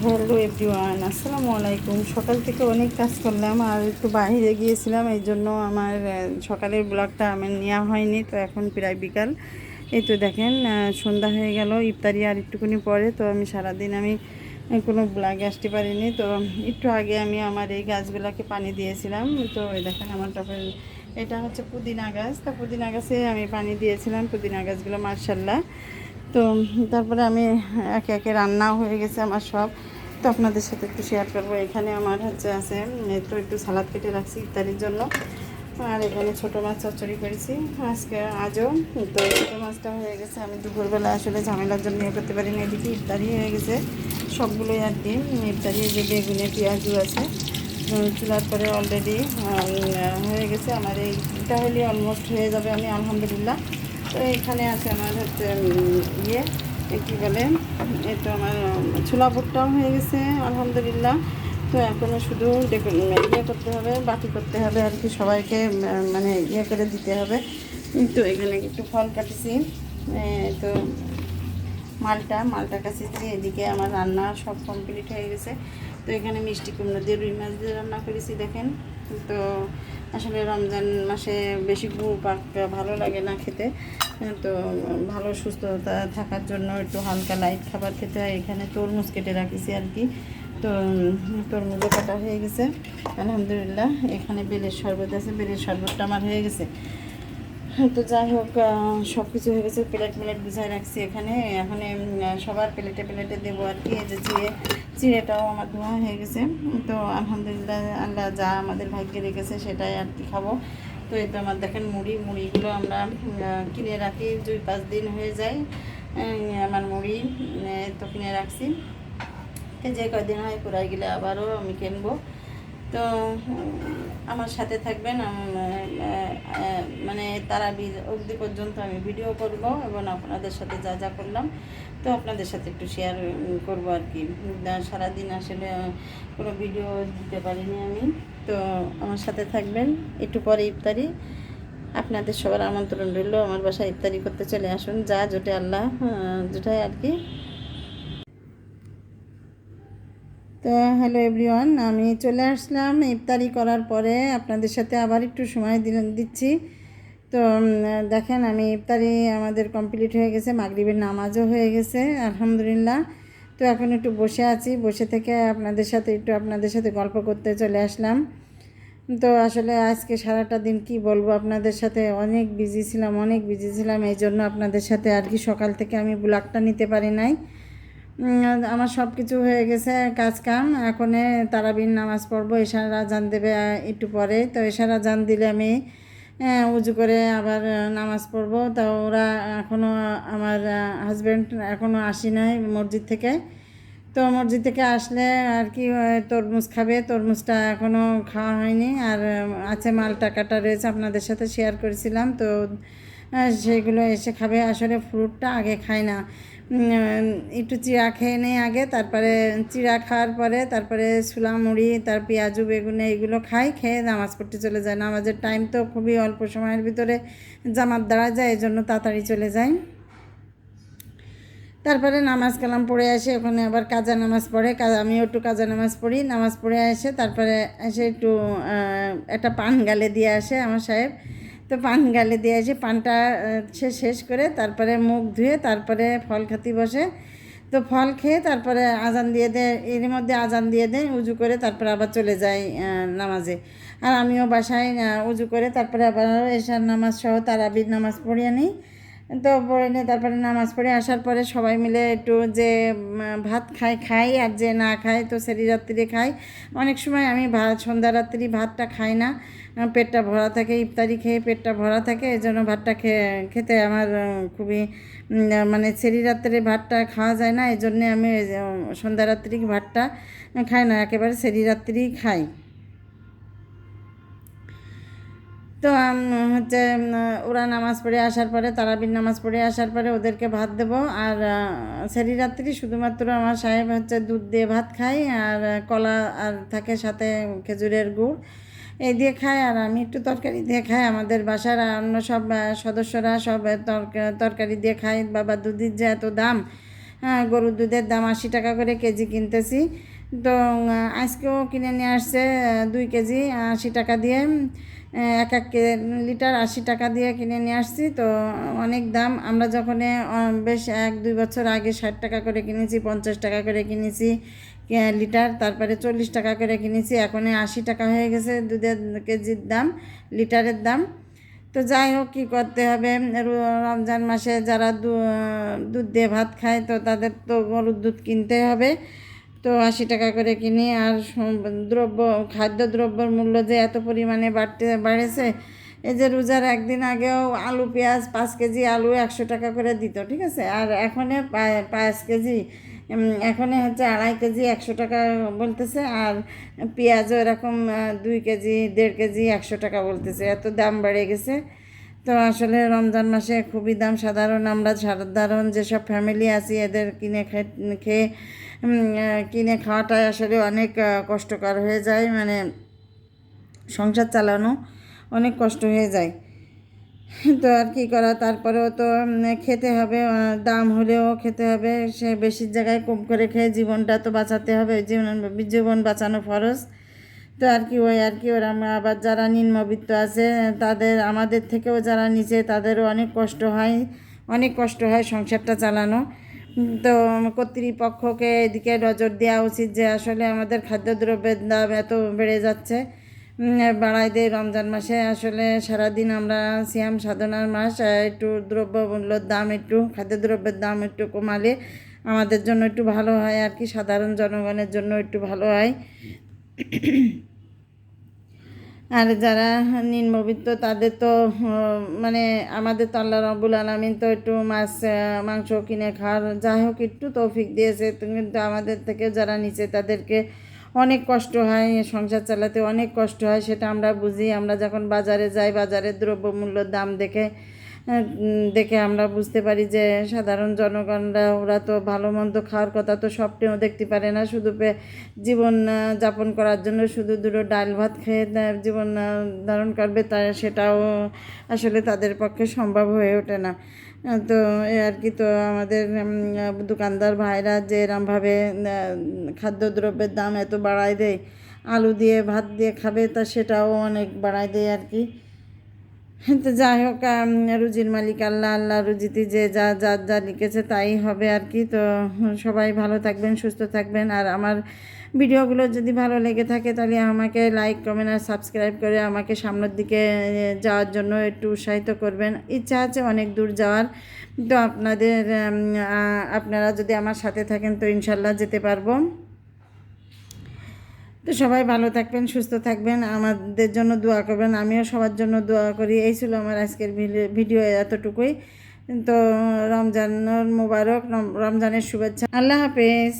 Hello everyone, আসসালামু আলাইকুম। সকাল থেকে অনেক কাজ করলাম আর একটু বাইরে গিয়েছিলাম, এই জন্য আমার সকালের ব্লগটা আমার নেওয়া হয়নি। তো এখন প্রায় বিকাল, এই তো দেখেন সন্ধ্যা হয়ে গেল, ইফতারি আর একটুখানি পরে। তো আমি সারাদিন কোনো ব্লগে আসতে পারিনি। তো একটু আগে আমি আমার এই গাছগুলোকে পানি দিয়েছিলাম। তো এই দেখেন আমার টপের এটা হচ্ছে পুদিনা গাছ। তো পুদিনা গাছে আমি পানি দিয়েছিলাম, পুদিনা গাছগুলো মার্শাল্লাহ। তো তারপরে আমি একে একে রান্নাও হয়ে গেছে আমার সব। তো আপনাদের সাথে একটু শেয়ার করবো। এখানে আমার হচ্ছে আছে তো একটু সালাদ কেটে রাখছি ইফতারির জন্য। আর এখানে ছোটো মাছ চচ্চড়ি করেছি আজকে আজও। তো ছোটো মাছটা হয়ে গেছে, আমি দুপুরবেলা আসলে ঝামেলার জন্য ইয়ে করতে পারিনি। এদিকে ইফতারি হয়ে গেছে সবগুলোই আর কি। ইফতারি যে বেগুনে পেঁয়াজু আছে চুলার পরে অলরেডি হয়ে গেছে আমার। এইটা হলে অলমোস্ট হয়ে যাবে আমি আলহামদুলিল্লাহ। তো এখানে আছে আমার হচ্ছে ইয়ে কী বলে, এই তো আমার ছোলা বুটটাও হয়ে গেছে আলহামদুলিল্লাহ। তো এখনও শুধু ইয়ে করতে হবে, বাটি করতে হবে আর কি, সবাইকে মানে ইয়ে করে দিতে হবে। তো এখানে একটু ফল কাটেছি, তো মালটা কাছেছি। এদিকে আমার রান্না সব কমপ্লিট হয়ে গেছে। তো এখানে মিষ্টি কুমড়ো দিয়ে রুই মাছ দিয়ে রান্না করেছি দেখেন। তো আসলে রমজান মাসে বেশি গুড় পাক ভালো লাগে না খেতে। তো ভালো সুস্থতা থাকার জন্য একটু হালকা লাইট খাবার খেতে হয়। এখানে তরমুজ কেটে রাখিছি আর কি। তো তরমুজও কাটা হয়ে গেছে আলহামদুলিল্লাহ। এখানে বেলের শরবত আছে, বেলের শরবতটা আমার হয়ে গেছে। তো যাই হোক, সব কিছু হয়ে গেছে। প্লেট গুছাই রাখছি এখানে। এখন সবার প্লেটে দেবো আর কি। এই যে চিড়েটাও আমার ধোয়া হয়ে গেছে। তো আলহামদুলিল্লাহ, আল্লাহ যা আমাদের ভাগ্যে রেখেছে সেটাই আর কি খাবো। তো এই তো আমার দেখেন মুড়িগুলো আমরা কিনে রাখি, 2-5 দিন হয়ে যায় আমার মুড়ি। তো কিনে রাখছি, যে কদিন হয় পুরাই গেলে আবারও আমি কিনবো। তো আমার সাথে থাকবেন। মানে তারাবির অবধি পর্যন্ত আমি ভিডিও করব এবং আপনাদের সাথে যা যা করলাম তো আপনাদের সাথে একটু শেয়ার করব আর কি। সারাদিন আসলে কোনো ভিডিও দিতে পারিনি আমি। তো আমার সাথে থাকবেন। একটু পরে ইফতারি, আপনাদের সবার আমন্ত্রণ রইল আমার বাসায় ইফতারি করতে চলে আসুন, যা জোটে আল্লাহ জোটায় আর কি। তো হ্যালো এভরিওয়ান, আমি চলে আসলাম ইফতারি করার পরে। আপনাদের সাথে আবার একটু সময় দিচ্ছি। তো দেখেন আমি ইফতারি আমাদের কমপ্লিট হয়ে গেছে, মাগরিবের নামাজও হয়ে গেছে আলহামদুলিল্লাহ। তো এখন একটু বসে আছি, বসে থেকে আপনাদের সাথে গল্প করতে চলে আসলাম। তো আসলে আজকে সারাটা দিন কি বলবো আপনাদের সাথে, অনেক বিজি ছিলাম। এই জন্য আপনাদের সাথে আর কি সকাল থেকে আমি ব্লগটা নিতে পারি নাই। আমার সব কিছু হয়ে গেছে কাজ কাম। এখন তারাবির নামাজ পড়বো, এশার আজান দেবে একটু পরে। তো এশার আজান দিলে আমি উজু করে আবার নামাজ পড়বো। তো ওরা এখনও আমার হাজব্যান্ড এখনও আসি নাই মসজিদ থেকে। তো মসজিদ থেকে আসলে আর কি তরমুজ খাবে, তরমুজটা এখনও খাওয়া হয়নি। আর আছে মালটা কাটা রয়েছে, আপনাদের সাথে শেয়ার করেছিলাম। তো সেগুলো এসে খাবে। আসলে ফ্রুটটা আগে খায় না, একটু চিড়া খেয়ে নেই আগে, তারপরে চিড়া খাওয়ার পরে তারপরে ছোলা মুড়ি, তার পেঁয়াজু বেগুনে এগুলো খেয়ে নামাজ পড়তে চলে যায়। নামাজের টাইম তো খুবই অল্প সময়ের ভিতরে জামাত দাঁড়া যায়, এই জন্য তাড়াতাড়ি চলে যায়। তারপরে নামাজ কালাম পড়ে আসে, ওখানে আবার কাজা নামাজ পড়ে, আমিও একটু কাজা নামাজ পড়ি। নামাজ পড়ে আসে তারপরে এসে একটু একটা পান গালে দিয়ে আসে আমার সাহেব। তো পান গালে দিয়ে এসে পানটা সে শেষ করে তারপরে মুখ ধুয়ে তারপরে ফল খাতি বসে। তো ফল খেয়ে তারপরে আজান দিয়ে দেয়, এর মধ্যে আজান দিয়ে দেয়, উজু করে তারপরে আবার চলে যায় নামাজে। আর আমিও বাসায় উজু করে তারপরে আবার এশার নামাজ সহ তারাবির নামাজ পড়িয়ে নিই। তো পড়ে নিয়ে তারপরে নামাজ পড়ে আসার পরে সবাই মিলে একটু যে ভাত খাই, আর যে না খায় তো সেরি রাত্রি খাই। অনেক সময় আমি সন্ধ্যা রাত্রি ভাতটা খাই না, পেটটা ভরা থাকে, ইফতারি খেয়ে পেটটা ভরা থাকে, এই জন্য ভাতটা খেতে আমার খুবই মানে সেরি রাত্রে ভাতটা খাওয়া যায় না। এই জন্যে আমি সন্ধ্যা রাত্রি ভাতটা খাই না, একেবারে সেরি রাত্রি খাই। তো হচ্ছে ওরা নামাজ পড়ে আসার পরে, তারাবির নামাজ পড়ে আসার পরে ওদেরকে ভাত দেবো। আর সেরি রাত্রি শুধুমাত্র আমার সাহেব হচ্ছে দুধ দিয়ে ভাত খায়, আর কলা আর থাকে সাথে খেজুরের গুড়, এই দিয়ে খায়। আর আমি একটু তরকারি দিয়ে খাই। আমাদের বাসার অন্য সব সদস্যরা সব তরকারি দিয়ে খায়। বাবা দুধের যে এত দাম, গরুর দুধের দাম 80 টাকা করে কেজি কিনতেছি। তো আজকেও কিনে নিয়ে আসছে 2 কেজি 80 টাকা দিয়ে, এক এক লিটার 80 টাকা দিয়ে কিনে নিয়ে আসছি। তো অনেক দাম। আমরা যখন বেশ 1-2 বছর আগে 60 টাকা করে কিনেছি, 50 টাকা করে কিনেছি লিটার, তারপরে 40 টাকা করে কিনেছি, এখন 80 টাকা হয়ে গেছে দুধের কেজির দাম, লিটারের দাম। তো যাই হোক, কী করতে হবে, রমজান মাসে যারা দুধ দিয়ে ভাত খায় তো তাদের তো গরুর দুধ কিনতে হবে। তো 80 টাকা করে কিনি। আর খাদ্যদ্রব্যের মূল্য যে এত পরিমাণে বাড়েছে, এই যে রোজার একদিন আগেও আলু পেঁয়াজ 5 কেজি আলু 100 টাকা করে দিত, ঠিক আছে, আর এখন 5 কেজি এখন হচ্ছে 2.5 কেজি 100 টাকা বলতেছে, আর পেঁয়াজও এরকম 2 কেজি 1.5 কেজি 100 টাকা বলতেছে। এত দাম বেড়ে গেছে। তো আসলে রমজান মাসে খুবই দাম। আমরা সাধারণ যেসব ফ্যামিলি আছি এদের খেয়ে কিনে খাওয়াটাই আসলে অনেক কষ্টকর হয়ে যায়, মানে সংসার চালানো অনেক কষ্ট হয়ে যায়। তো আর কী করা, তারপরেও তো খেতে হবে, দাম হলেও খেতে হবে। সে বেশির জায়গায় কম করে খেয়ে জীবনটা তো বাঁচাতে হবে, জীবন বাঁচানো ফরজ। তো আর কি ওরা আবার যারা নিম্নবিত্ত আছে তাদের, আমাদের থেকেও যারা নিচে, তাদেরও অনেক কষ্ট হয় সংসারটা চালানো। তো কর্তৃপক্ষকে এদিকে নজর দেওয়া উচিত যে আসলে আমাদের খাদ্যদ্রব্যের দাম এত বেড়ে যাচ্ছে, বাড়াই দেয় রমজান মাসে। আসলে সারাদিন আমরা সিয়াম সাধনার মাস, একটু দ্রব্যমূল্যের দাম, একটু খাদ্যদ্রব্যের দাম একটু কমালে আমাদের জন্য একটু ভালো হয় আর কি, সাধারণ জনগণের জন্য একটু ভালো হয়। আর যারা নিম্নবিত্ত তাদের তো মানে আমাদের তো আল্লাহ রাব্বুল আলামিন তো একটু মাংস কিনে খাওয়ার যাই হোক একটু তৌফিক দিয়েছে, কিন্তু আমাদের থেকে যারা নিচে তাদেরকে অনেক কষ্ট হয়, সংসার চালাতে অনেক কষ্ট হয়, সেটা আমরা বুঝি। আমরা যখন বাজারে যাই, বাজারের দ্রব্যমূল্যর দাম দেখে আমরা বুঝতে পারি যে সাধারণ জনগণরা, ওরা তো ভালো মন্দ খাওয়ার কথা তো সবটাও দেখতে পারে না, শুধু জীবন যাপন করার জন্য শুধু দুটো ডাল ভাত খেয়ে জীবন ধারণ করবে, সেটাও আসলে তাদের পক্ষে সম্ভব হয়ে ওঠে না। তো আর কি, তো আমাদের দোকানদার ভাইরা যে এরমভাবে খাদ্যদ্রব্যের দাম এত বাড়ায় দেয়, আলু দিয়ে ভাত দিয়ে খাবে, তা সেটাও অনেক বাড়ায় দেয় আর কি। তো যাই হোক, রুজির মালিক আল্লাহ রুজিতে যে যা লিখেছে তাই হবে আর কি। তো সবাই ভালো থাকবেন, সুস্থ থাকবেন। আর আমার ভিডিওগুলো যদি ভালো লেগে থাকে তাহলে আমাকে লাইক কমেন্ট আর সাবস্ক্রাইব করে আমাকে সামনের দিকে যাওয়ার জন্য একটু উৎসাহিত করবেন। ইচ্ছা আছে অনেক দূর যাওয়ার, তো আপনারা যদি আমার সাথে থাকেন তো ইনশাল্লাহ যেতে পারবো। তো সবাই ভালো থাকবেন, সুস্থ থাকবেন, আমাদের জন্য দোয়া করবেন। আমিও সবার জন্য দোয়া করি। এই ছিল আমার আজকের ভিডিও, এতটুকুই। তো রমজানের মুবারক, রমজানের শুভেচ্ছা। আল্লাহ হাফেজ।